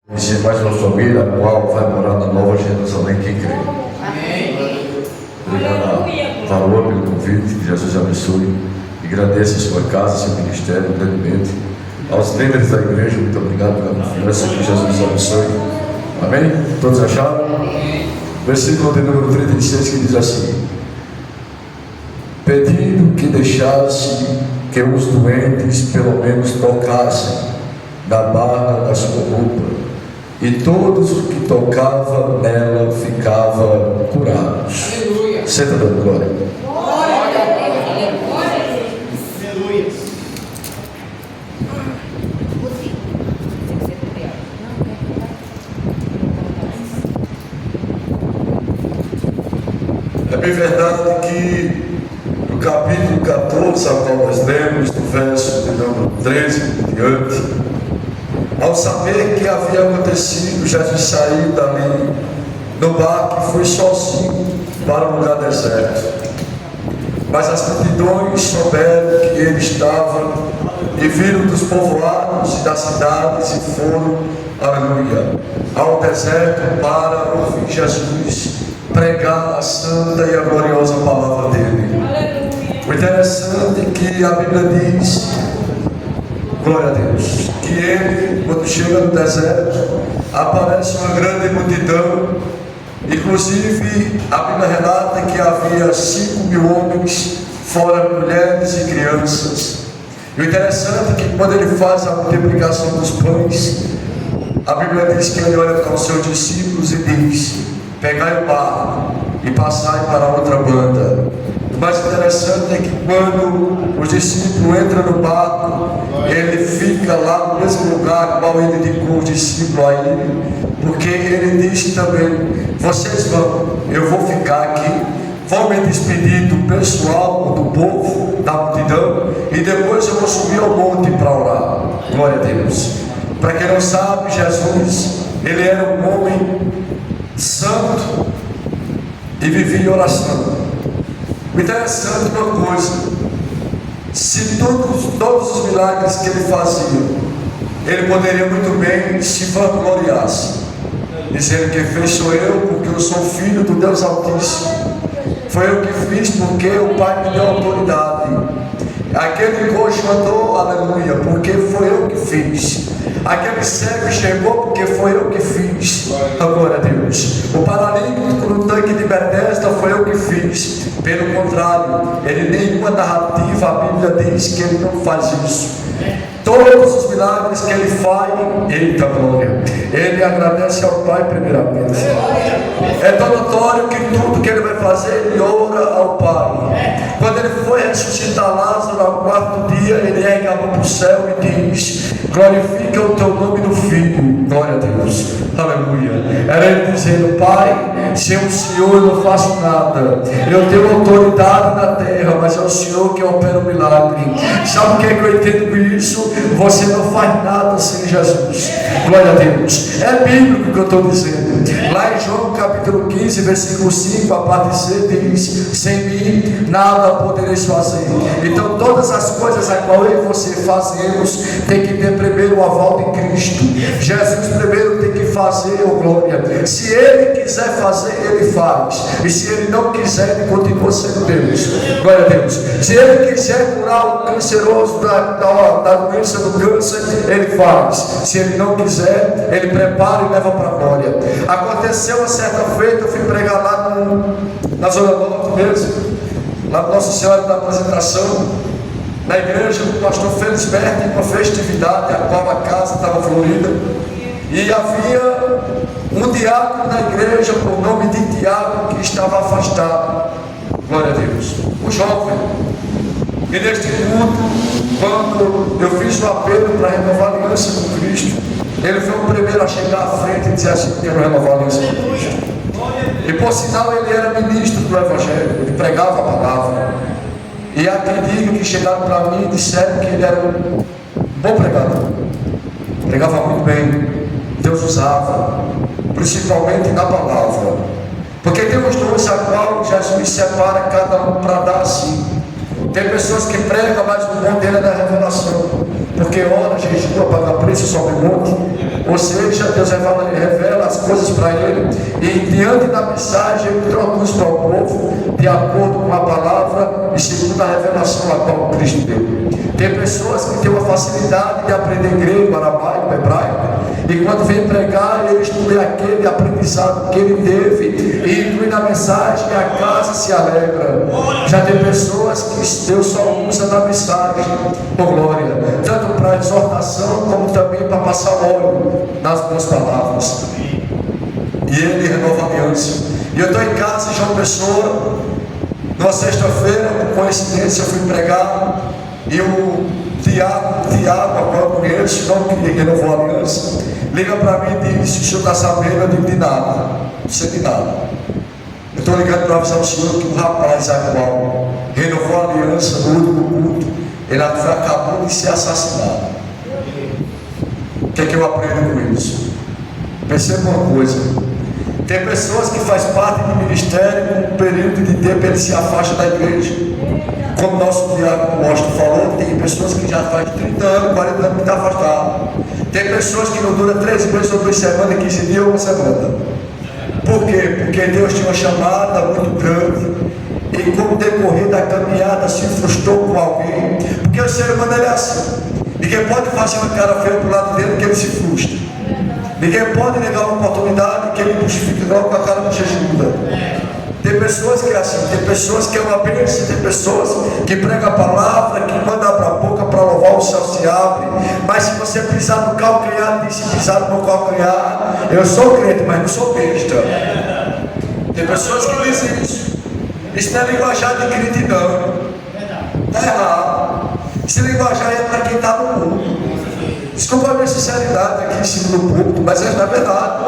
Conhecer mais uma família, a qual vai morar na Nova Jerusalém, quem crê. Amém. Obrigado, valor pelo convite, que Jesus abençoe. E agradeço a sua casa, seu ministério, grandemente. Aos líderes da igreja, muito obrigado pela confiança, que Jesus abençoe. Amém? Todos acharam? Versículo de número 36 que diz assim: pedindo que deixasse que os doentes pelo menos tocassem na barra da sua roupa, e todos os que tocavam nela ficavam curados. Aleluia. Senta dando glória. Glória a Deus. Glória a Deus. Aleluia. É bem verdade que no capítulo 14, ao qual nós lemos, do verso de número 13 em diante, ao saber que havia acontecido, Jesus saiu dali no barco e foi sozinho para um lugar deserto. Mas as multidões souberam que ele estava e viram dos povoados e das cidades e foram, aleluia, ao deserto para ouvir Jesus pregar a santa e a gloriosa palavra dele. Aleluia. O interessante é que a Bíblia diz, glória a Deus, que ele, quando chega no deserto, aparece uma grande multidão. Inclusive, a Bíblia relata que havia 5.000 homens, fora mulheres e crianças. E o interessante é que quando ele faz a multiplicação dos pães, a Bíblia diz que ele olha para os seus discípulos e diz: pegai o barco e passai para outra banda. O mais interessante é que quando os discípulos entram no barco, ele fica lá no mesmo lugar qual ele indicou os discípulos a ele, porque ele disse também: vocês vão, eu vou ficar aqui, vou me despedir do pessoal, do povo, da multidão, e depois eu vou subir ao monte para orar. Glória a Deus. Para quem não sabe, Jesus, ele era um homem santo e vivia em oração. O interessante é uma coisa: se todos os milagres que ele fazia, ele poderia muito bem se vangloriasse, dizendo que fez sou eu, porque eu sou filho do Deus Altíssimo, foi eu que fiz porque o Pai me deu autoridade. Aquele coxo andou, aleluia, porque foi eu que fiz. Aquele cego chegou porque foi eu que fiz. Glória a Deus. O paralítico no tanque de Betesda foi eu que fiz. Pelo contrário, ele nenhuma narrativa, a Bíblia diz que ele não faz isso. Todos os milagres que ele faz, eita glória, ele agradece ao Pai primeiramente. É tão notório que tudo que ele vai fazer, ele ora ao Pai. Quando ele foi ressuscitar Lázaro ao quarto dia, ele ergue a mão para o céu e diz: glorifica o teu nome no Filho. Glória a Deus, aleluia. Era ele dizendo: Pai, sem o Senhor eu não faço nada, eu tenho autoridade na terra, mas é o Senhor que opera o milagre. Sabe o que é que eu entendo com isso? Você não faz nada sem Jesus. Glória a Deus. É bíblico que eu estou dizendo. Lá em João capítulo 15, versículo 5, a parte C diz: sem mim nada podereis fazer. Então todas as coisas a qual eu e você fazemos tem que ter primeiro o aval de Cristo. Jesus primeiro tem que fazer, oh glória. Se ele quiser fazer, ele faz. E se ele não quiser, ele continua sendo Deus. Glória a Deus. Se ele quiser curar o canceroso da doença do câncer, ele faz. Se ele não quiser, ele prepara e leva para a glória. Aconteceu uma certa feita, eu fui pregar lá na Zona Norte mesmo, lá na Nossa Senhora da Apresentação, na igreja do pastor Felisberto, em uma festividade, a qual a casa estava florida, e havia um diácono na igreja, por nome de Tiago, que estava afastado. Glória a Deus. O jovem. E neste culto, quando eu fiz o apelo para renovar a aliança com Cristo, ele foi o primeiro a chegar à frente e dizer assim: quero renovar a aliança com Cristo. E por sinal ele era ministro do Evangelho, ele pregava a palavra. E há quem diga que chegaram para mim e disseram que ele era um bom pregador, pregava muito bem, Deus usava, principalmente na palavra, porque tem uns dons a qual Jesus separa cada um para dar assim. Tem pessoas que pregam, mas o dom dele é da revelação, porque ora, jejua, paga preço, sobe monte. Ou seja, Deus revela as coisas para ele, e diante da mensagem ele traduz para o povo de acordo com a palavra e segundo a revelação a qual Cristo deu. Tem pessoas que têm uma facilidade de aprender grego, aramaico, hebraico, e quando vem pregar, ele estuda aquele aprendizado que ele teve e inclui na mensagem, e a casa se alegra. Já tem pessoas que Deus só usa na mensagem, por glória, tanto para exortação como também para passar óleo nas boas palavras. E ele renova a aliança. E eu estou em casa, João Pessoa, numa sexta-feira, por coincidência, eu fui pregar, e o Tiago, agora eu conheço, não que renovou a aliança, liga para mim e diz: o senhor está sabendo? Eu digo: de nada, não sei de nada. Eu estou ligando para avisar o senhor que o rapaz atual renovou a aliança no último culto, ele acabou de ser assassinado. O que é que eu aprendo com isso? Perceba uma coisa: tem pessoas que fazem parte do ministério, com um período de tempo ele se afasta da igreja. Como nosso diácono Mostra falou, tem pessoas que já faz 30 anos, 40 anos que estão afastadas. Tem pessoas que não duram 3 meses ou 2 semanas, 15 dias ou 1 semana. Por quê? Porque Deus tinha uma chamada muito grande, e com o decorrer da caminhada se frustrou com alguém. Porque o ser humano é assim. Ninguém pode fazer uma cara feia para o lado dele que ele se frustra. Ninguém pode negar uma oportunidade que ele justifica logo com a cara bochechuda. Tem pessoas que é assim, tem pessoas que é uma bênção, tem pessoas que pregam a palavra, que quando abre a boca para louvar, o céu se abre. Mas se você pisar no calcanhar, diz: se pisar no meu calcanhar, eu sou crente, mas não sou besta. Tem pessoas que dizem isso. Isso não é linguajar de crente, não. Está errado. Esse linguajar é para quem está no mundo. Desculpa a minha sinceridade aqui em cima do púlpito, mas é verdade.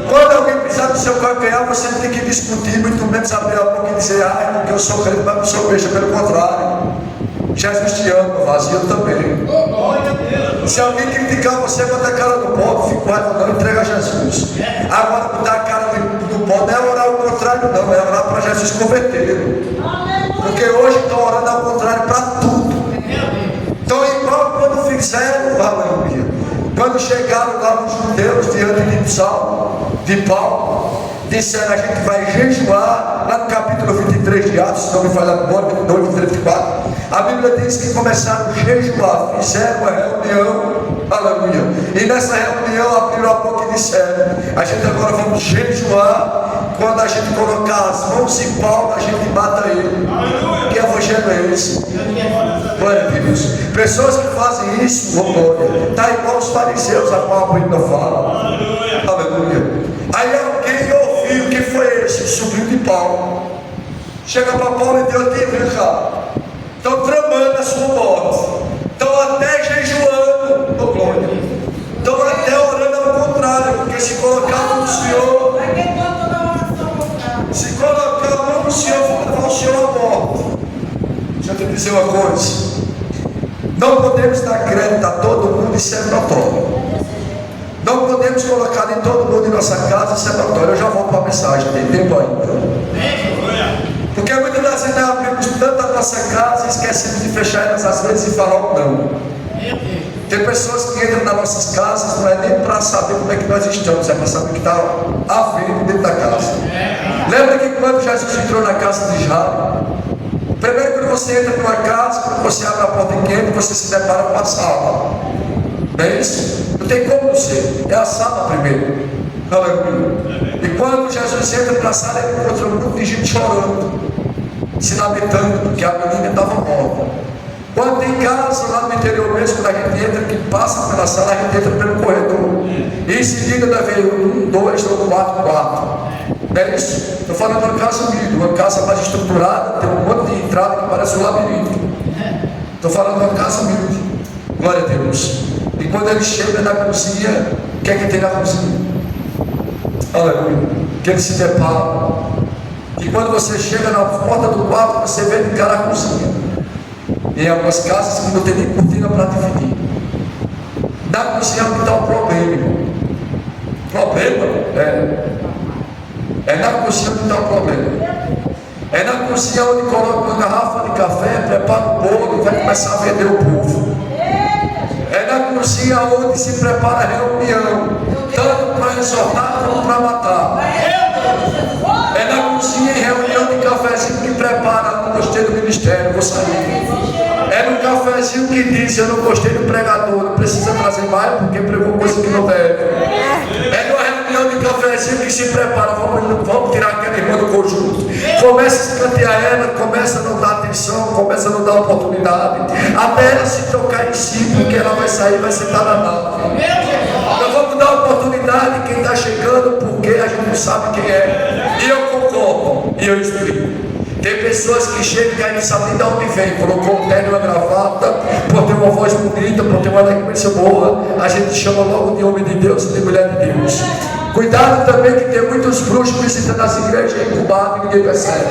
Quando alguém pisar no seu calcanhar, você não tem que discutir, muito menos abrir a boca e dizer: ah, porque eu sou crente, mas não sou besta. Pelo contrário, Jesus te ama, vazio também. Se alguém criticar você, bota a cara no pó, fica com raiva, não, entrega a Jesus. Agora, botar a cara no pó não é orar ao contrário, não, é orar para Jesus converter. Porque hoje estão orando ao contrário para tudo. Então, igual quando fizeram, aleluia, quando chegaram lá os judeus diante de Paulo, disseram: a gente vai jejuar, lá no capítulo 23 de Atos, se não me falha a memória, 22, 23, 24, a Bíblia diz que começaram a jejuar, fizeram uma reunião, aleluia, e nessa reunião abriram a boca e disseram: a gente agora vamos jejuar, quando a gente colocar as mãos em Paulo, a gente mata ele. Aleluia. Que evangelho é esse? Glória a Deus. Pessoas que fazem isso, está igual os fariseus, a qual a Bíblia fala. Aleluia. Aí alguém ouviu: quem foi esse? O sobrinho de Paulo. Chega para Paulo e Deus diz: vem cá, estão tramando a sua morte, estão até jejuando, oh glória, estão até orando ao contrário, porque se colocar a mão no Senhor, se colocar a mão no Senhor, vai levar o Senhor à morte. Deixa eu te dizer uma coisa: não podemos dar crédito a todo mundo, isso é notório. Não podemos colocar em todo mundo em nossa casa, isso é notório. Eu já volto para a mensagem, tem tempo ainda. Porque muitas das vezes nós abrimos tanto a nossa casa e esquecemos de fechar elas às vezes e falar não. Tem pessoas que entram nas nossas casas, não é nem para saber como é que nós estamos, é para saber o que está havendo dentro da casa. Lembra que quando Jesus entrou na casa de Jairo, primeiro, quando você entra numa casa, quando você abre a porta e entra, você se depara com a sala. Não é isso? Não tem como não ser. É a sala primeiro. Aleluia. E quando Jesus entra na sala, ele encontra um grupo de gente chorando, se lamentando, porque a menina estava morta. Quando tem casa lá no interior mesmo, quando a gente entra, que passa pela sala, a gente entra pelo corredor. E em seguida deve haver 1, 2 ou 4 quartos. Não é isso? Estou falando de uma casa humilde, uma casa mais estruturada, tem um monte de entrada que parece um labirinto. Estou falando de uma casa humilde. Glória a Deus. E quando ele chega na cozinha, o que é que tem na cozinha? Aleluia. Que ele se depara. E quando você chega na porta do quarto, você vê de cara a cozinha. Em algumas casas que não tem nem cortina para dividir. Na cozinha não está o problema, irmão. Problema? É na cozinha que está o problema. É na cozinha onde coloca uma garrafa de café, prepara o bolo e vai começar a vender o povo. É na cozinha onde se prepara a reunião, tanto para exortar como para matar. É na cozinha em reunião de cafezinho que prepara. Não gostei do ministério, vou sair. É no cafezinho que diz: eu não gostei do pregador, não precisa trazer mais porque pregou coisa que não deve. É numa reunião de cafezinho que se prepara. Vamos tirar aquela irmã do conjunto. Começa a escantear ela, começa a não dar atenção, começa a não dar oportunidade, até ela se tocar em si, porque ela vai sair, vai sentar na nave. Nós vamos dar oportunidade quem está chegando, porque a gente não sabe quem é. E eu concordo, e eu explico. Tem pessoas que chegam e aí não sabem nem de onde vem. Colocou um terno, uma gravata, por ter uma voz bonita, por ter uma eloquência boa, a gente chama logo de homem de Deus e de mulher de Deus. Cuidado também que tem muitos bruxos visitando as igrejas incubadas e ninguém percebe.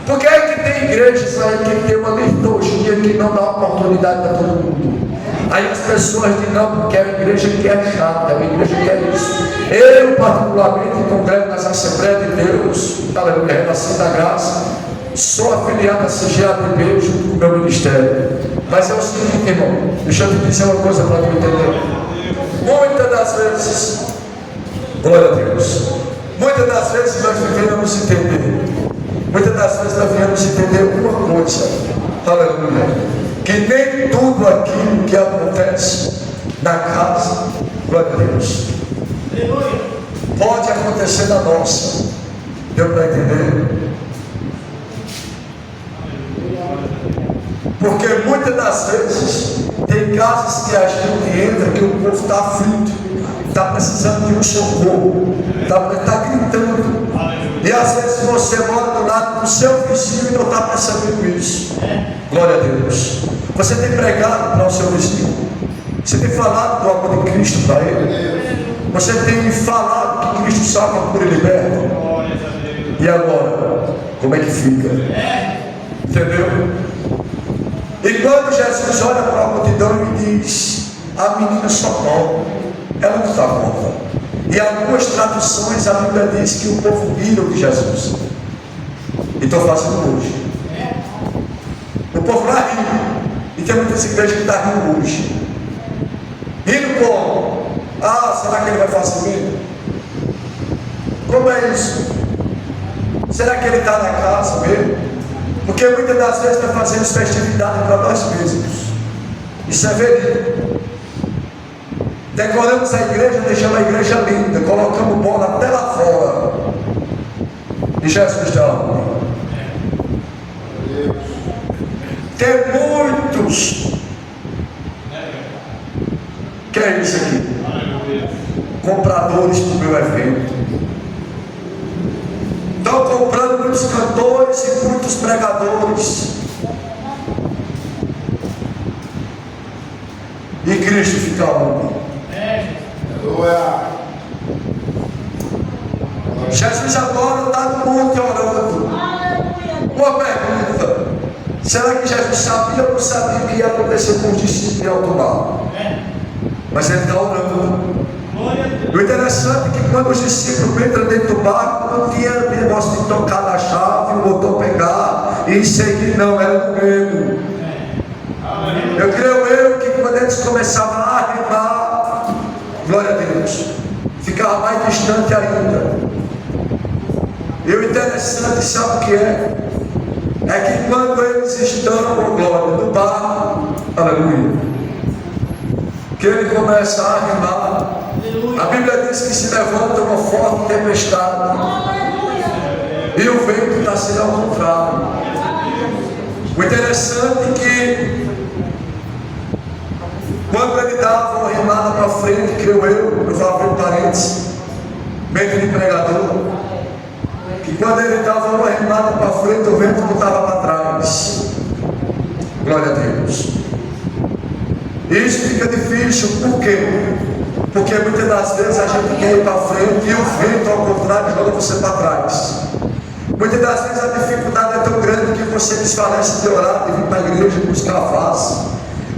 Porque é que tem igrejas aí que tem uma liturgia que não dá oportunidade para todo mundo. Aí as pessoas dizem: não, porque é uma igreja que é chata, é uma igreja que é isso. Eu, particularmente, congrego nas Assembleias de Deus, aleluia, Relação da Graça, sou afiliado à CGADB junto com o meu ministério. Mas é o seguinte, irmão, deixa eu te dizer uma coisa para tu entender. Muitas das vezes, glória a Deus, muitas das vezes nós devemos entender, muitas das vezes nós devemos entender uma coisa, aleluia, que nem tudo aquilo que acontece na casa, glória a Deus, pode acontecer na nossa. Deu para entender? Porque muitas das vezes tem casas que a gente entra que o povo está aflito, está precisando de um socorro, está gritando. E às vezes você mora do lado do seu vizinho e não está percebendo isso. Glória a Deus. Você tem pregado para o seu vizinho. Você tem falado do amor de Cristo para ele. Você tem falado que Cristo salva, cura e liberta. E agora, como é que fica? Entendeu? E quando Jesus olha para a multidão e diz: a menina só dorme, ela não está morta. E em algumas traduções a Bíblia diz que o povo riram de Jesus. E estou fazendo hoje. O povo lá rindo. E tem muitas igrejas que estão rindo hoje. Rindo como? Ah, será que ele vai fazer mesmo? Como é isso? Será que ele está na casa mesmo? Porque muitas das vezes nós fazemos festividade para nós mesmos. Isso é verídico. Decoramos a igreja, deixamos a igreja linda, colocamos bola até lá fora. E Jesus dá amor. Tem muitos. Que é isso aqui? Compradores do meu evento. Estão comprando muitos cantores e muitos pregadores. E Cristo fica onde? Jesus agora está no monte orando. Uma pergunta: será que Jesus sabia ou não sabia o que ia acontecer com os discípulos em alto mar? Mas ele está orando. O interessante é que quando os discípulos entram dentro do barco, não tinha negócio de tocar na chave, o motor pegar e seguir, não, era no medo. Eu creio que quando eles começavam a remar, glória a Deus, ficava mais distante ainda. E o interessante, sabe o que é? É que quando eles estão, glória, no barco, aleluia, que ele começa a remar, a Bíblia diz que se levanta uma forte tempestade e o vento está sendo ao contrário. O interessante é que quando ele dava uma remada para frente, creio eu vou abrir parênteses, mente de pregador, que quando ele dava uma remada para frente, o vento voltava para trás. Glória a Deus. Isso fica difícil, por quê? Porque muitas das vezes a gente quer ir para frente e o vento, ao contrário, joga você para trás. Muitas das vezes a dificuldade é tão grande que você desfalece de orar, de vir para a igreja e buscar a face.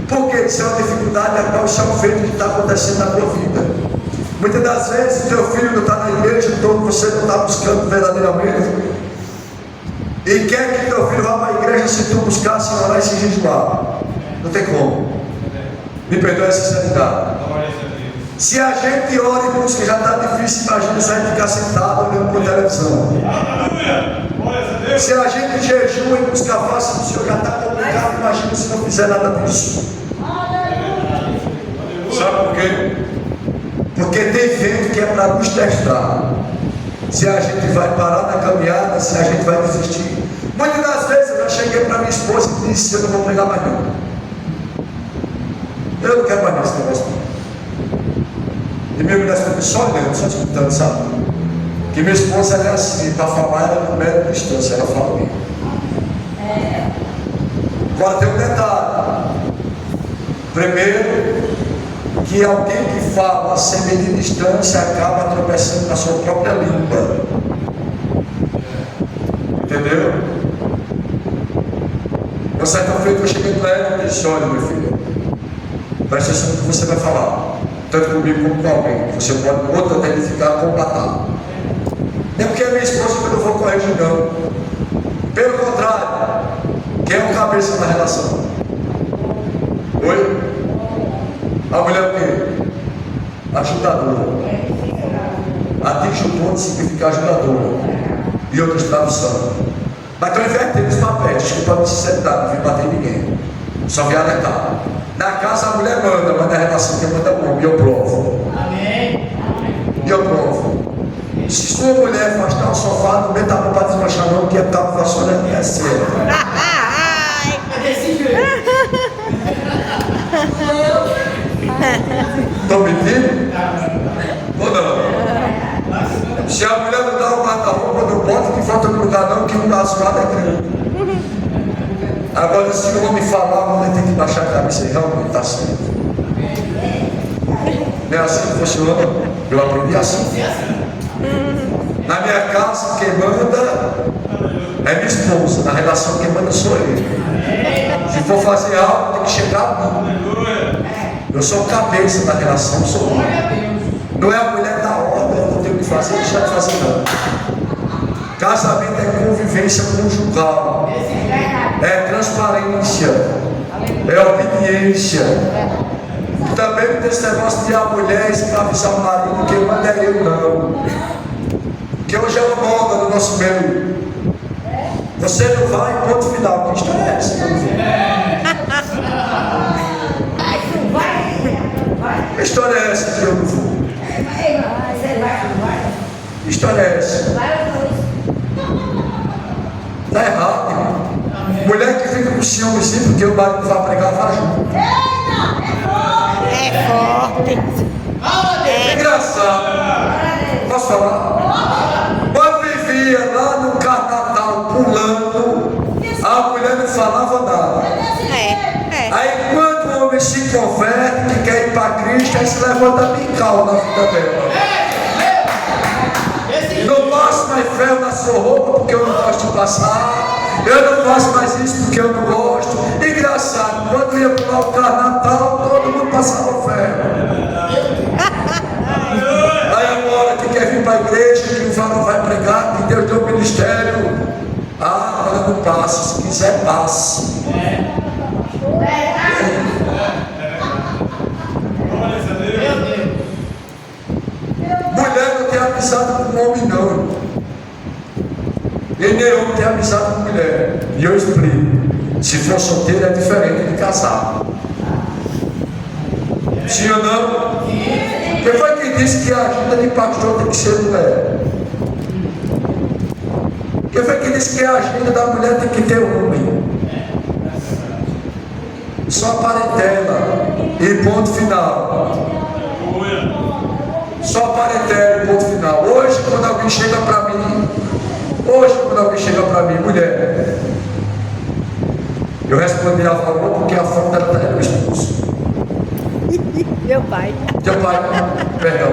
Porque isso é uma dificuldade a qual isso é um feito que está acontecendo na tua vida. Muitas das vezes teu filho não está na igreja, então você não está buscando verdadeiramente. E quer que teu filho vá para a igreja se tu buscar, se orar e se jejuar. Não tem como. Me perdoe a sinceridade. Se a gente ora e busca, já está difícil, imagina se a gente ficar sentado olhando por televisão. Se a gente jejua e busca a face do Senhor, já está complicado, imagina se não fizer nada disso. Sabe por quê? Porque tem vento que é para nos testar. Se a gente vai parar na caminhada, se a gente vai desistir. Muitas das vezes eu já cheguei para minha esposa e disse: eu não vou pregar mais não. Eu não quero mais nesse negócio. E minha mulher ficou só olhando, só escutando, sabe? Que minha esposa ela é assim, para falar ela não mede distância, ela fala comigo. Agora tem um detalhe. Primeiro, que alguém que fala sem medir distância acaba tropeçando na sua própria língua. Entendeu? Eu certa feita eu cheguei para ela e disse: olha, meu filho, presta atenção no que você vai falar, tanto comigo como com alguém. Você pode outra até ficar combatado. Não é porque é minha esposa que eu não vou corrigir, não. Pelo contrário, quem é o cabeça da relação? Oi? A mulher o quê? Ajudadora. Adjuntor significa ajudadora. E outras traduções. Mas estou invertendo os papéis, desculpa a minha sinceridade, não vim bater em ninguém. Só vim alertar. Na casa a mulher manda, mas na relação quem manda é o homem. E eu provo. Amém. E eu provo. Se sua mulher afastar o sofá, não meta a mão para desmanchar não, porque a tapa vassoura é séria. Estão mentindo? Ou não? Se a mulher não dá um guarda-roupa, não pode que falta no lugar não, que um braço lá é grande. Agora, se o homem falar, a mulher tem que baixar a cabeça e realmente está certo. Não é assim que funciona? Eu aprendi assim. Na minha casa, quem manda é minha esposa. Na relação, quem manda sou eu. Se for fazer algo, tem que chegar a mim. Eu sou o cabeça da relação, sou eu. Não é a mulher da ordem, eu não tenho o que fazer, deixa de fazer não. Casamento é convivência conjugal, é transparência, é obediência. E também não tem esse negócio de a mulher escravizar o marido, quem manda é eu não. Que hoje é uma moda no nosso meio. Você não vai, ponto final. Que história é essa? Que história é essa que eu não vou? Que história é essa? Está errado, irmão. Mulher que fica com ciúmezinho porque o marido vai pregar, vai junto. É forte. É engraçado. Posso falar? Quando vivia lá no carnaval pulando, a mulher não falava nada. Aí quando o homem se converte, que quer ir para Cristo, aí se levanta bical na vida dela. Não passo mais ferro na sua roupa porque eu não gosto de passar. Eu não faço mais isso porque eu não gosto. Engraçado, quando ia pular o carnaval, todo mundo passava ferro. Aí agora que quer vir para a igreja, que o varão vai pregar, que Deus deu o ministério. Ah, ela não passa, se quiser passe. Mulher não tem amizade com homem não. E nem homem tem amizade com mulher. E eu explico. Se for solteiro é diferente de casado. Sim ou não? Quem foi que disse que a ajuda de pastor tem que ser mulher? Quem foi que disse que a ajuda da mulher tem que ter homem? Só parentela e ponto final. Só parentela e ponto final. Hoje quando alguém chega para mim, mulher, eu respondi a favor porque a foto dela está no esposo. Meu pai. Teu pai, perdão.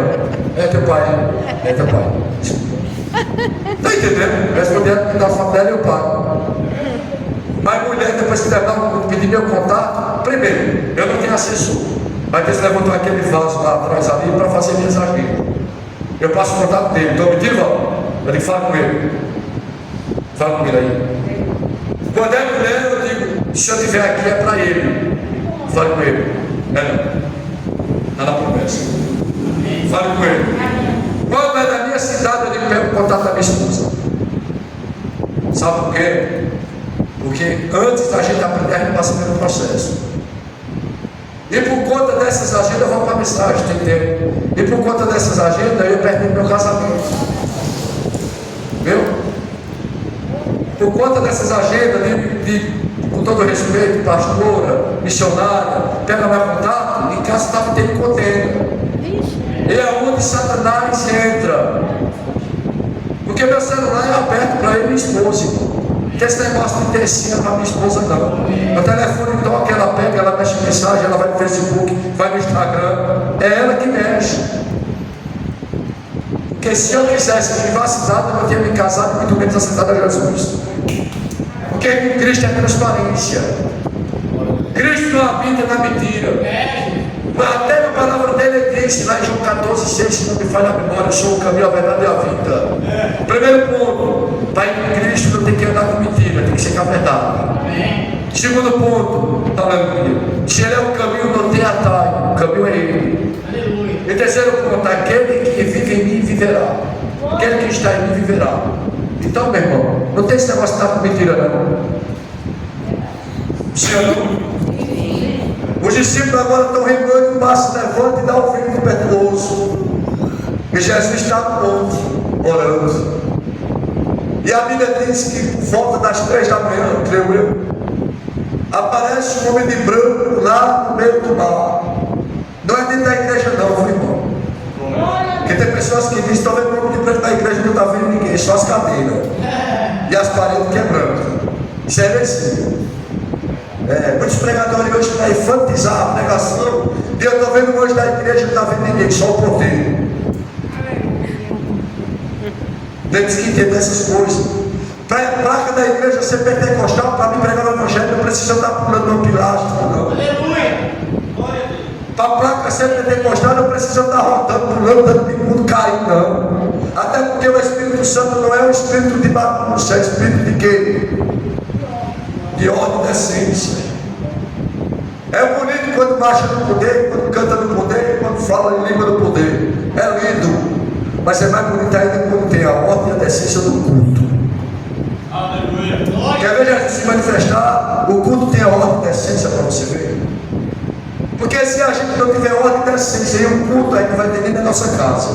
É teu pai. É teu pai. Está entendendo? Respondi a foto dela e o pai. Mas mulher, depois que terminar de pedir meu contato, primeiro, eu não tenho assessor. Mas Deus levantou aquele vaso lá atrás ali para fazer minhas agendas. Eu passo o contato dele. Então, me diga, ele fala com ele. Fala com ele aí. Quando é mulher, eu digo, se eu estiver aqui é para ele. Fale com ele. Está na promessa. Fale com ele. Quando é da minha cidade, eu pego o contato da minha esposa. Sabe por quê? Porque antes da gente aprender, a gente passa pelo processo. E por conta dessas agendas, eu vou para a mensagem, tem tempo. E por conta dessas agendas, eu perdi meu casamento. Viu? Por conta dessas agendas, com todo respeito, pastora, missionária, pega meu contato, em casa estava tendo contenda. E é onde Satanás entra. Porque meu celular é aberto para ele e minha esposa. Não tem esse negócio de tercinha para minha esposa, não. Meu telefone toca, ela pega, ela mexe em mensagem, ela vai no Facebook, vai no Instagram. É ela que mexe. Porque se eu quisesse privacidade, eu não tinha me casado, muito menos aceitado a Jesus. Porque Cristo é transparência. Cristo não habita na mentira. Até na palavra dele diz, lá em João 14,6, se não me falha a memória, eu sou o caminho, a verdade e a vida. Primeiro ponto, para ir em Cristo não tem que andar com mentira, tem que ser com a verdade. Segundo ponto, aleluia, se ele é o caminho, não tem atalho, o caminho é ele. E terceiro ponto, aquele que vive em mim viverá. Aquele que está em mim viverá. Então, meu irmão, não tem esse negócio de estar com mentira, não. Sim ou não? Os discípulos agora estão remoendo o passo, levanta e dá o vinho impetuoso. E Jesus está no monte, orando. E a Bíblia diz que por volta das 3 da manhã, creio eu, aparece um homem de branco lá no meio do mar. Não é dentro da igreja não, meu irmão. Porque tem pessoas que dizem, estão vendo o homem de branco da igreja, não está vendo ninguém, só as cadeiras. E as paredes quebrando. Isso é heresia. Muitos pregadores hoje para enfatizar a pregação, e eu estou vendo hoje da igreja, não está vendo ninguém, só o porteiro. Tem que entender essas coisas. Para a placa da igreja ser pentecostal, para mim pregar o evangelho, não precisa estar pulando no pilastro, não. Aleluia! Para a placa ser pentecostal, não precisa estar rodando, pulando, dando bicudo, caindo, não. Até porque o Espírito Santo não é um espírito de bagunça, é espírito de quê? De ordem e decência. É bonito quando marcha no poder, quando canta no poder, quando fala em língua do poder. É lindo. Mas é mais bonito ainda quando tem a ordem e a decência do culto. Aleluia. Quer ver Jesus se manifestar? O culto tem a ordem e a decência para você ver. Porque se a gente não tiver ordem e decência e o culto, aí vai ter dentro da nossa casa.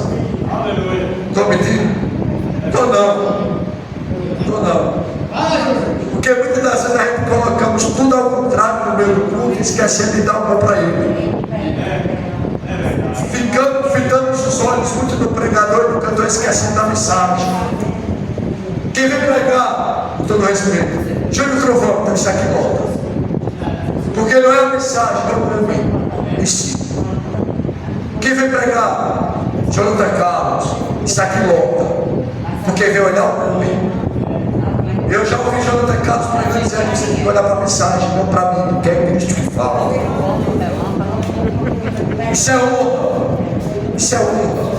Aleluia. Estou mentindo? Estou não. Estou não. Porque muitas das vezes a gente colocamos tudo ao contrário no meio do culto, esquecendo de dar uma para ele. Ficamos os olhos muito do pregador e do cantor, esquecendo da mensagem. Quem vem pregar, com todo respeito, Júlio Trovão, está aqui volta. Porque não é a mensagem, não é o homem em si. Quem vem pregar, Jonathan Carlos, está aqui volta. Porque vem olhar o homem. Eu já ouvi Jonathan Carlos pregando dizendo que você tem que olhar para a mensagem, não para mim, não quer Cristo que fala. Isso é honra. Isso é honra.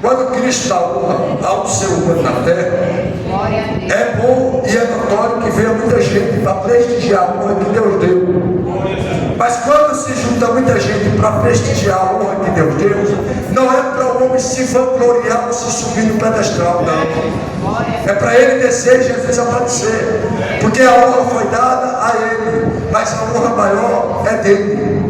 Quando Cristo dá honra ao ser humano na terra, é bom e é notório que venha muita gente para prestigiar a honra que Deus deu. Mas quando se junta muita gente para prestigiar a honra que Deus deu, não é para o homem se vangloriar ou se subir no pedestal, não. É para ele descer e Jesus aparecer. Porque a honra foi dada a ele, mas a honra maior é dele.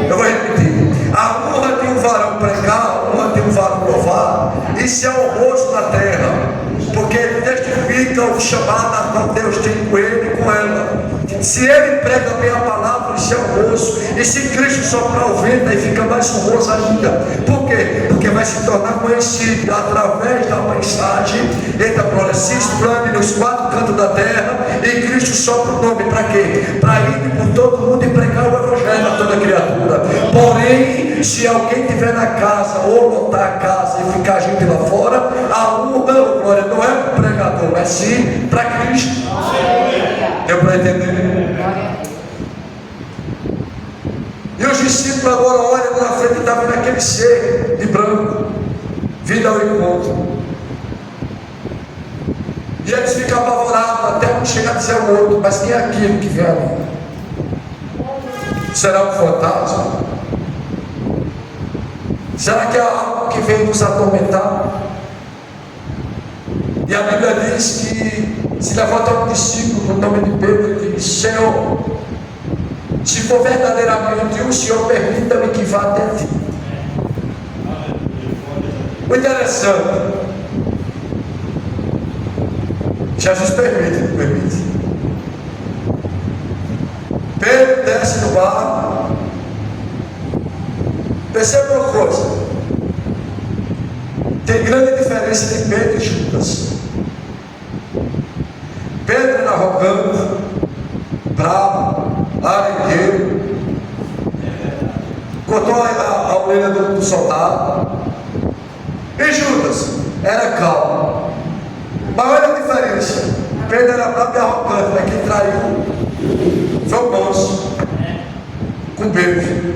Eu vou repetir. A honra de um varão pregar, a honra de um varão louvar, isso é honroso na terra. Porque ele testifica o chamado a qual Deus tem com ele e com ela. Se ele prega bem a palavra, isso é honroso. E se Cristo soprar o vento, aí fica mais honroso ainda. Por quê? Porque vai se tornar conhecido através da mensagem. Eita, glória, se explane nos 4 cantos da terra. E Cristo sopra o nome para quê? Para ir por todo mundo e pregar o evangelho a toda criatura. Porém, se alguém estiver na casa ou lotar a casa e ficar gente lá fora, a honra, glória, não é para o pregador, mas sim para Cristo. Deu para entender? E os discípulos agora olham na frente e está vendo aquele ser de branco vindo ao encontro. E eles ficam apavorados até um chegar a dizer ao outro: mas quem é aquilo que vem ali? Será um fantasma? Será que é algo que vem nos atormentar? E a Bíblia diz que se levanta um discípulo no nome de Pedro e diz: Senhor, se for verdadeiramente o Senhor, permita-me que vá até ti. O interessante, Jesus permite. Pedro desce do barco. Perceba uma coisa: tem grande diferença entre Pedro e Judas. Pedro era arrogante, bravo, arengueiro, cortou a orelha do soldado. E Judas era calmo. Mas olha a diferença: Pedro era bravo e arrogante, mas quem traiu foi o moço, com beijo.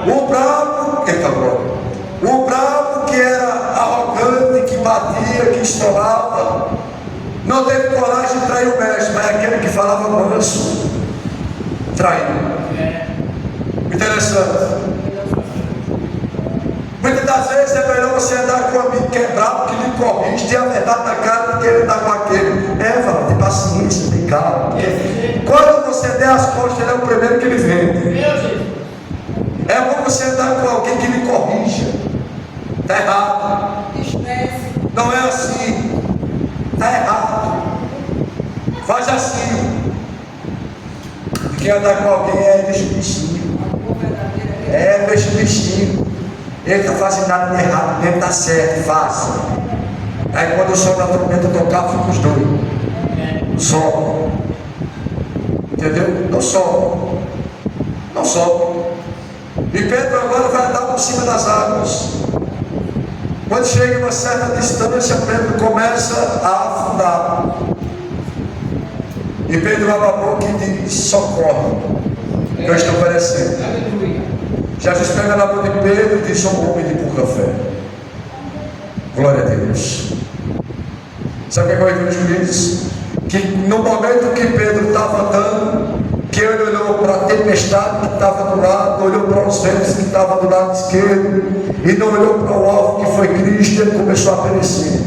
O bravo, o bravo que era arrogante, que batia, que estourava, não teve coragem de trair o mestre, mas aquele que falava manso, traiu. Interessante. Muitas das vezes é melhor você andar com um amigo que é bravo, que lhe corrige, tem a verdade na cara do que ele está com aquele. Fala, tem paciência, tem calma. Quando você der as costas, ele é o primeiro que lhe vende. É bom você andar com alguém que lhe corrija. Está errado. Não é assim. Está errado. Faz assim. Quem andar com alguém deixa o bichinho. Deixa o bichinho. Ele está fazendo nada de errado, ele está certo, faça. Aí quando o som da trombeta tocar, fica os dois. Só. Entendeu? Não só. Não só. E Pedro agora vai andar por cima das águas. Quando chega a uma certa distância, Pedro começa a afundar. E Pedro abre a boca e diz: socorre, eu estou perecendo. Jesus pega na mão de Pedro e diz: sou um homem de pouca fé. Glória a Deus. Sabe o que a Bíblia diz? Que no momento que Pedro estava andando, que ele olhou para a tempestade que estava do lado, olhou para os ventos que estavam do lado esquerdo, e não olhou para o alvo que foi Cristo, ele começou a perecer.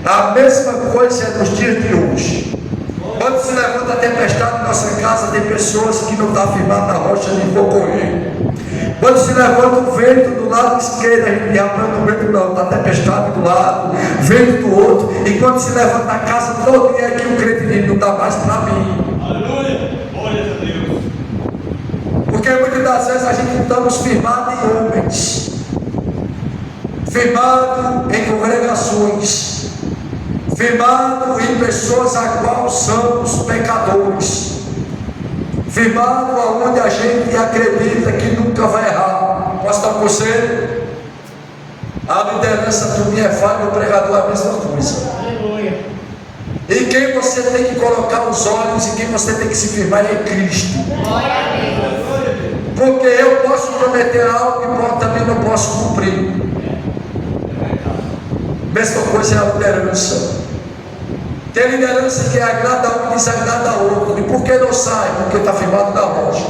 A mesma coisa é nos dias de hoje. Quando se levanta a tempestade em nossa casa, tem pessoas que não estão firmadas na rocha e vão correr. Quando se levanta o vento do lado esquerdo, a gente aponta o vento não, está a tempestade do lado, vento do outro. E quando se levanta a casa todo dia que o crente diz: não dá mais para mim. Aleluia! Glória a Deus! Porque muitas das vezes a gente estamos firmados em homens, firmados em congregações, firmados em pessoas a qual somos pecadores, firmado aonde a gente acredita que nunca vai errar. Posso dar um conselho? A liderança do minha falha, o pregador é a mesma coisa. Aleluia! E quem você tem que colocar os olhos e quem você tem que se firmar é Cristo. Glória a Deus. Porque eu posso prometer algo e também não posso cumprir. Mesma coisa é a liderança. Tem liderança que agrada a um e desagrada a outro. E por que não sai? Porque está firmado na rocha.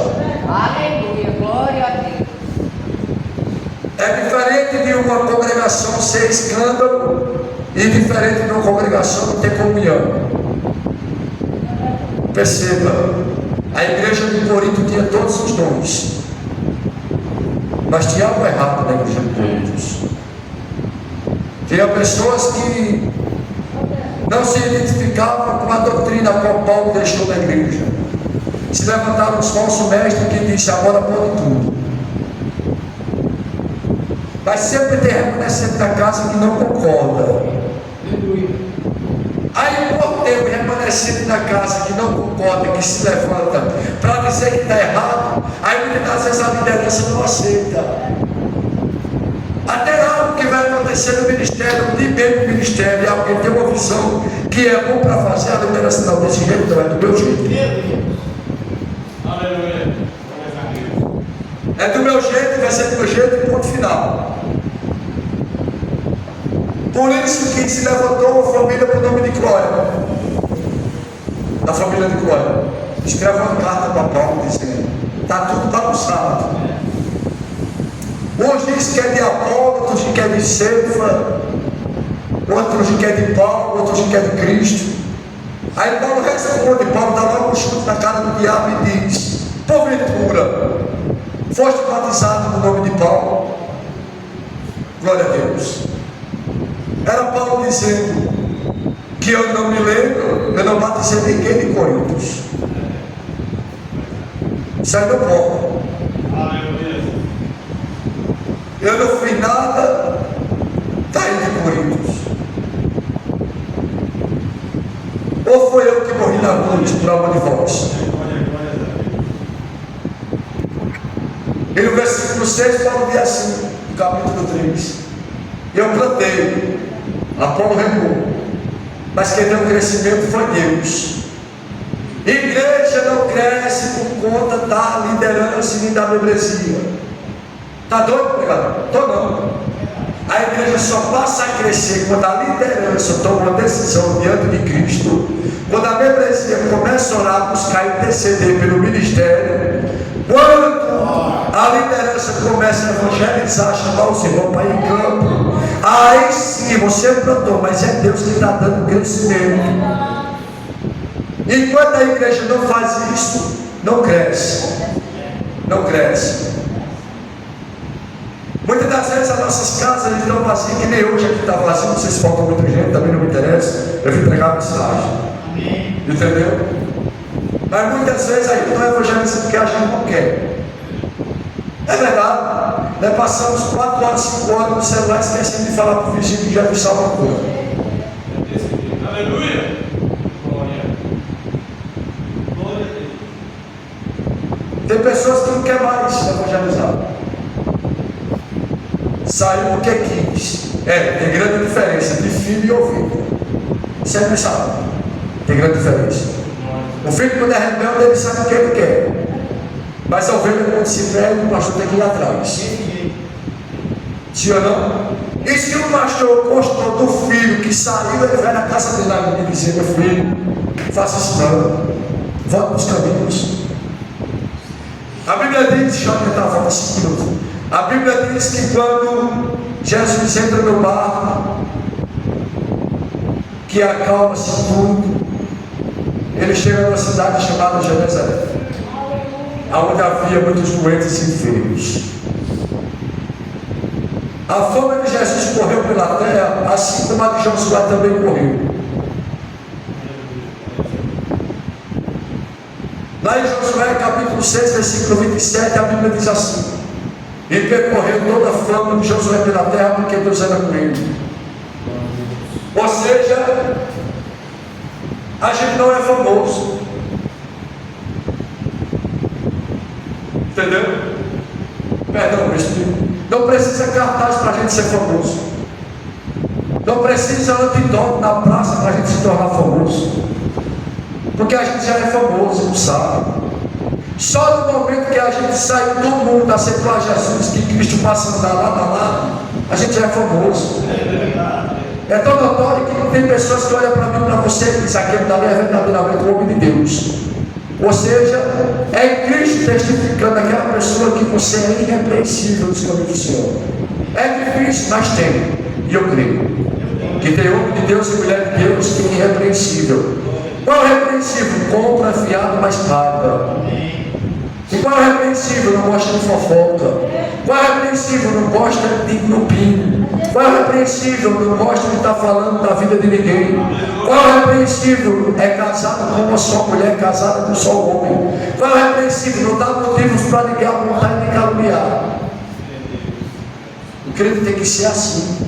Aleluia. Glória a Deus. É diferente de uma congregação ser escândalo e diferente de uma congregação não ter comunhão. Perceba, a igreja de Corinto tinha todos os dons, mas tinha algo errado na igreja de Corinto. Tinha pessoas que não se identificavam com a doutrina que Paulo deixou na igreja. Se levantaram os falsos mestres que disse: agora pode tudo. Mas sempre tem remanescente da casa que não concorda. Aí por ter o remanescente da casa que não concorda, que se levanta para dizer que está errado, aí muitas das vezes a liderança não aceita. Até algo que vai acontecer no ministério, de bem no ministério, e alguém tem uma visão que é bom para fazer, a liderança não, desse jeito não, é do meu jeito. Aleluia! É do meu jeito, vai ser do meu jeito e ponto final. Por isso que se levantou uma família por nome de Clóia. Da família de Clóia. escreve uma carta para Paulo dizendo: está tudo bagunçado. Uns dizem que é de Apolo, outros dizem que é de Cefra, outros dizem que é de Paulo, outros dizem que é de Cristo. Aí Paulo responde, Paulo dá logo um chute na cara do diabo e diz: porventura, foste batizado no nome de Paulo? Glória a Deus. Era Paulo dizendo que eu não me lembro, eu não batizei ninguém de Coríntios. Isso aí não pode. Eu não fui nada daí de Coríntios. Ou foi eu que morri na cruz por amor de vós? E no versículo 6, Paulo diz assim, no capítulo 3: eu plantei, Apolo regou, mas quem deu crescimento foi Deus. Igreja não cresce por conta da liderança e nem da membresia. Está doido, pregador? Estou não. A igreja só passa a crescer quando a liderança toma uma decisão diante de Cristo, quando a membresia começa a orar, buscar interceder pelo ministério, quando a liderança começa a evangelizar, chamar os irmãos para ir em campo. Aí sim, você plantou, mas é Deus que está dando crescimento. Enquanto a igreja não faz isso, não cresce. Não cresce. Muitas das vezes as nossas casas estão vazias, que nem hoje aqui está vazio, não sei se falta muita gente, também não me interessa, eu vim pregar a mensagem. Entendeu? Mas muitas vezes a gente não evangeliza porque a gente não quer. É verdade. Nós passamos 4 horas, 5 horas no celular esquecendo de falar para o vizinho que já viu Salvador. Aleluia! Tem pessoas que não querem mais evangelizar. Saiu porque quis. Tem grande diferença de filho e ovelha. Sempre sabe. Tem grande diferença. O filho, quando é rebelde, ele sabe o que ele quer. Mas a ovelha, quando se perde, o pastor tem que ir atrás. Sim ou não? E se o pastor gostou do filho que saiu, ele vai na casa dele e dizer: meu filho, faça isso não. Volte para os caminhos. A Bíblia diz, deixa eu tentar falar 5 minutos. A Bíblia diz que quando Jesus entra no barco, que acalma-se tudo, ele chega numa cidade chamada Jerusalém, onde havia muitos doentes e enfermos. A fama de Jesus correu pela terra, assim como a de Josué também correu. Lá em Josué capítulo 6, versículo 27, a Bíblia diz assim: e percorreu toda a fama de Josué pela terra, porque Deus era com ele. Ou seja, a gente não é famoso. Entendeu? Perdão, meu espírito. Não precisa cartaz para a gente ser famoso. Não precisa antidoping na praça para a gente se tornar famoso. Porque a gente já é famoso, não sabe. Só no momento que a gente sai do mundo, aceitou a Jesus, que Cristo passa a andar lado a lado, a gente já é famoso. É tão notório que tem pessoas que olham para mim, para você, e dizem: aquele dali é verdadeiramente o homem de Deus. Ou seja, é Cristo testificando aquela pessoa que você é irrepreensível nos caminhos do Senhor. É difícil, mas tem. E eu creio que tem homem de Deus e mulher de Deus que é irrepreensível. Qual é o repreensível? Compra, fiado, mas paga. E qual é o repreensível? Não gosta de fofoca. Qual é o repreensível? Não gosta de grupinho. Qual é o repreensível? Não gosta de estar falando da vida de ninguém. Qual é o repreensível? É casado com uma só mulher, casada com um só homem. Qual é o repreensível? Não dá motivos para ninguém apontar e nem caluniar. O crente tem que ser assim.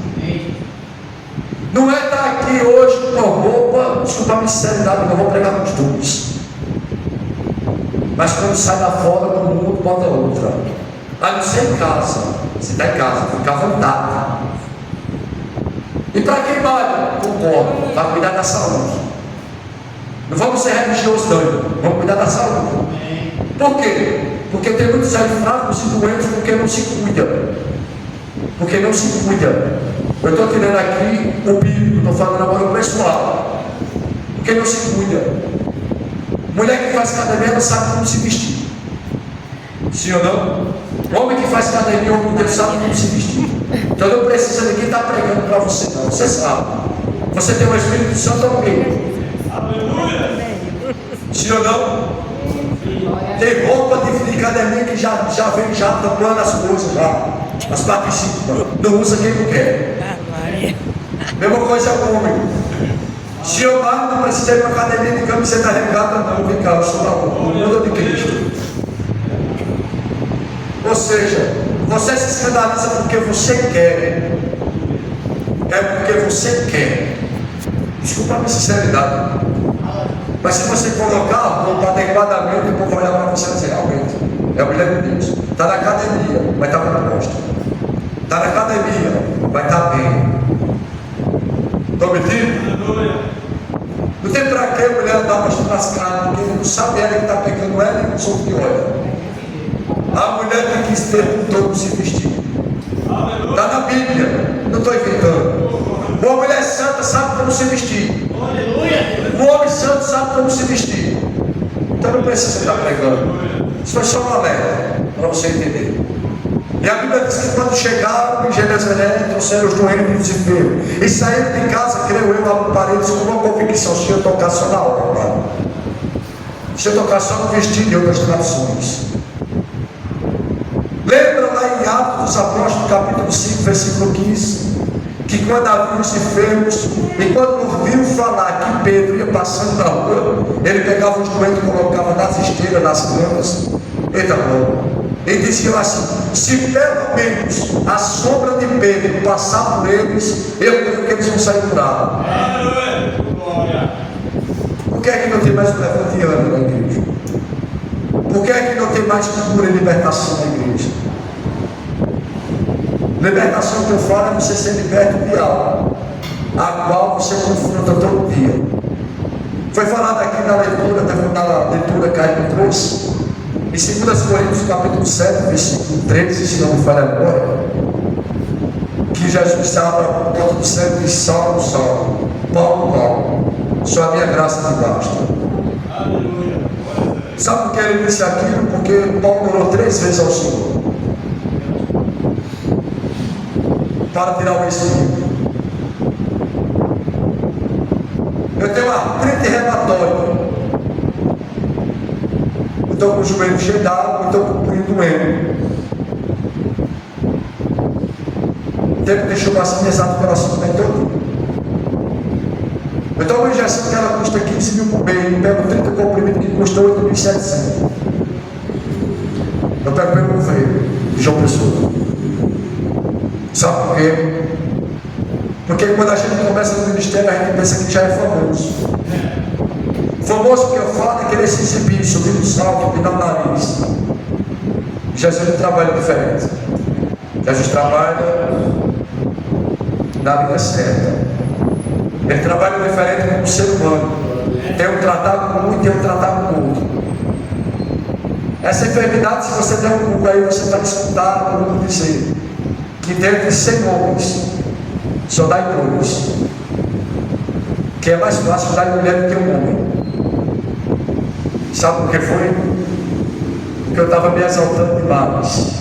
Não é estar aqui hoje com uma roupa, desculpa a minha sinceridade, não vou pregar costumes. Mas quando sai da fora do mundo, bota outra. A não ser em casa. Você está em casa, fica à vontade. E para quem vale? Concordo, para cuidar da saúde. Não vamos ser religiosos, não. Vamos cuidar da saúde. Por quê? Porque tem muitos aí fracos e doentes porque não se cuida. Porque não se cuida. Eu estou tirando aqui o bíblico, estou falando agora o pessoal. Porque não se cuida. Mulher que faz academia não sabe como se vestir. Sim ou não? Homem que faz academia, homem de Deus, sabe como se vestir. Então não precisa ninguém estar pregando para você, não. Você sabe. Você tem o Espírito Santo ao meio. Aleluia. Sim ou não? Tem roupa de academia que já vem já tampando as coisas já. As participas. Não usa quem não quer. Mesma coisa com homem. Se eu não precisa ir para a academia de camiseta regata, não. Vem cá, eu sou da roupa. Muda de Cristo. Ou seja, você se escandaliza porque você quer. É porque você quer. Desculpa a minha sinceridade. Mas se você colocar a roupa adequadamente, o povo vai olhar para você e dizer, realmente, é o mulher de Deus. Está na academia, vai estar proposta. Está na academia, vai estar bem. Estão mentindo? Não tem para que a mulher andar mostrando as caras, porque ele não sabe ela que está pegando ela e os outros que olham. A mulher tem que ter um todo se vestir. Está na Bíblia, não estou inventando. Uma mulher santa sabe como se vestir. O homem santo sabe como se vestir. Então não precisa estar pregando. Isso foi só uma alerta para você entender. E a Bíblia diz que quando chegaram em Jerusalém, trouxeram os doentes e os enfermos. E saíram de casa, creio eu, para eles com uma convicção: se eu tocar só na obra, se eu tocar só no vestido de outras traduções. Lembra lá em Atos dos Apóstolos, capítulo 5, versículo 15, que quando haviam os enfermos, e quando ouviu falar que Pedro ia passando na rua, ele pegava os doentes e colocava nas esteiras, nas camas. Eita, mano. Ele dizia assim: se pelo menos a sombra de Pedro passar por eles, eu creio que eles vão sair curados. Por que é que não tem mais levantamento na igreja? Por que é que não tem mais cura e libertação na igreja? Libertação que eu falo é você ser liberto de algo, a qual você confronta todo dia. Foi falado aqui na leitura que a Caio trouxe, em 2 Coríntios capítulo 7, versículo 13, se não me falha a memória, que Jesus estava a porta do céu e disse: Saulo, Paulo, só a minha graça te basta. Aleluia. Sabe por que ele disse aquilo? Porque Paulo orou 3 vezes ao Senhor para tirar o espírito. Eu tenho artrite reumatóide. Eu estou com o joelho cheio d'água, eu estou com o punho doendo. O tempo deixou bastante exato o coração também todo. Eu tomo uma injeção que ela custa 15 mil por mês. Eu pego 30 comprimidos que custam 8.700. Eu pego pelo governo de João Pessoa. Sabe por quê? Porque quando a gente começa no ministério, a gente pensa que já é famoso. Famoso que eu falo é querer se exibir, subir no salto, pinar o nariz. Jesus não trabalha diferente. Jesus trabalha na linha certa. Ele trabalha diferente como um ser humano. Tem um tratar com um e tem um tratar com o outro. Essa enfermidade, se você der um Google aí, você vai escutar o mundo dizer que dentre 100 homens só dá em 2, que é mais fácil dar em mulher do que um homem. Sabe por que foi? Porque eu estava me exaltando demais,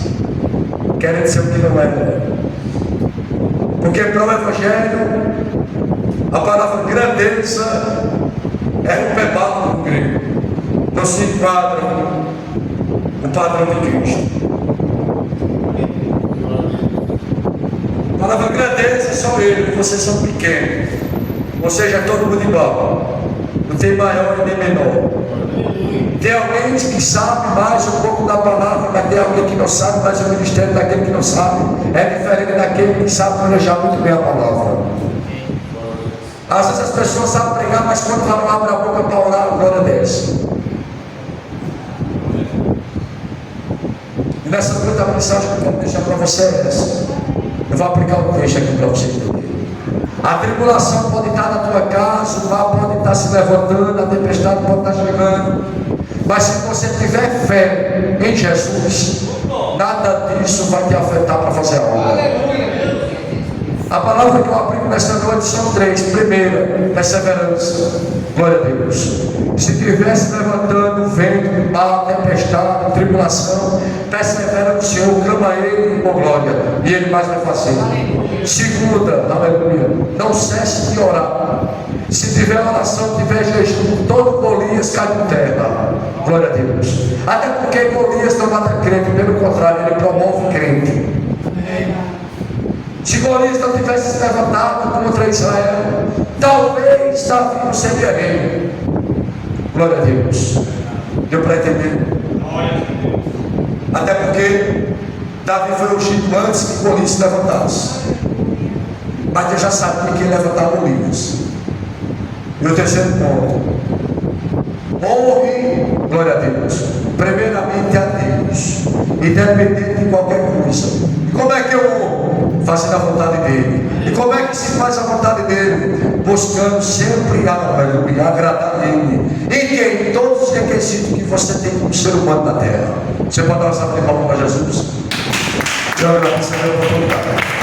querendo ser o que não era. Porque para o Evangelho, a palavra grandeza é um pebalo no grego, não se enquadra o padrão de Cristo. A palavra grandeza é só ele, vocês são pequenos. Ou seja, é todo mundo igual. Não tem maior e nem menor. Tem alguém que sabe mais um pouco da palavra, mas tem alguém que não sabe, mas o ministério daquele que não sabe é diferente daquele que sabe manejar muito bem a palavra. Às vezes as pessoas sabem pregar, mas quando não abrem a boca para orar, a glória desce. E nessa noite a mensagem que eu quero deixar para você é essa. Eu vou aplicar um texto aqui para você entender. A tribulação pode estar na tua casa, o mal pode estar se levantando, a tempestade pode estar chegando. Mas se você tiver fé em Jesus, nada disso vai te afetar para fazer a obra. A palavra que eu aplico nessa noite são 3. Primeira, perseverança. Glória a Deus. Se tivesse levantando vento, mal, tempestade, tribulação, persevera no Senhor, clama a Ele com glória, e Ele mais vai fazer. Segunda, aleluia, não cesse de orar. Se tiver oração, tiver jejum, todo Golias cai por terra. Glória a Deus. Até porque Golias não mata crente, pelo contrário, ele promove crente. Se Golias não tivesse se levantado contra Israel, talvez Davi não seria rei. Glória a Deus. Deu para entender? Até porque Davi foi ungido antes que Golias se levantasse. Mas Deus já sabia que ia levantar Golias. E o terceiro ponto: honre, glória a Deus, primeiramente a Deus, independente de qualquer coisa. E como é que eu honro? Fazendo a vontade dele. E como é que se faz a vontade dele? Buscando sempre agradar a ele. E em todos os requisitos que você tem como ser humano na terra. Você pode dar uma salva de palmas para Jesus? Eu agradeço a Deus por oportunidade.